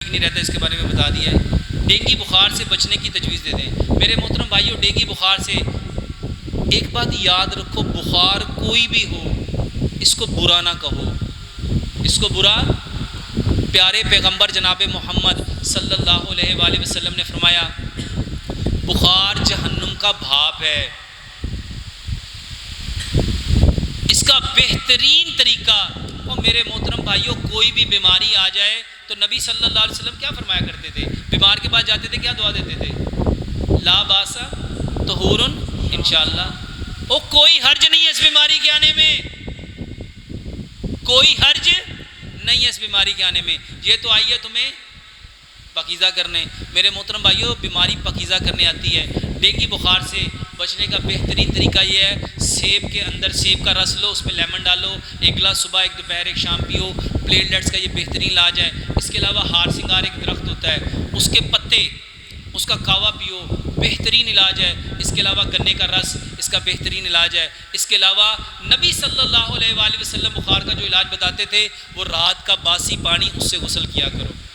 نہیں رہتا، اس کے بارے میں بتا دیا ہے۔ ڈینگی بخار سے بچنے کی تجویز دے دیں۔ میرے محترم بھائیوں، ڈینگی بخار سے ایک بات یاد رکھو، بخار کوئی بھی ہو اس کو برا نہ کہو، اس کو برا، پیارے پیغمبر جناب محمد صلی اللہ علیہ وآلہ وسلم نے فرمایا بخار جہنم کا بھاپ ہے، اس کا بہترین طریقہ، اور میرے محترم بھائیوں کوئی بھی بیماری آ جائے تو نبی صلی اللہ علیہ وسلم کیا فرمایا کرتے تھے؟ بیمار کے پاس جاتے تھے کیا دعا دیتے تھے؟ لا باسا طہور انشاءاللہ۔ او کوئی حرج نہیں ہے اس بیماری کے آنے میں، کوئی حرج نہیں ہے اس بیماری کے آنے میں، یہ تو آئی ہے تمہیں پاکیزہ کرنے۔ میرے محترم بھائیوں، بیماری پاکیزہ کرنے آتی ہے۔ ڈینگی بخار سے بچنے کا بہترین طریقہ یہ ہے، سیب کے اندر سیب کا رس لو، اس میں لیمن ڈالو، ایک گلاس صبح ایک دوپہر ایک شام پیو، پلیٹلیٹس کا یہ بہترین علاج ہے۔ اس کے علاوہ ہار سنگار ایک درخت ہوتا ہے، اس کے پتے، اس کا کاوا پیو، بہترین علاج ہے۔ اس کے علاوہ گنے کا رس، اس کا بہترین علاج ہے۔ اس کے علاوہ نبی صلی اللہ علیہ وآلہ وسلم بخار کا جو علاج بتاتے تھے وہ رات کا باسی پانی، اس سے غسل کیا کرو۔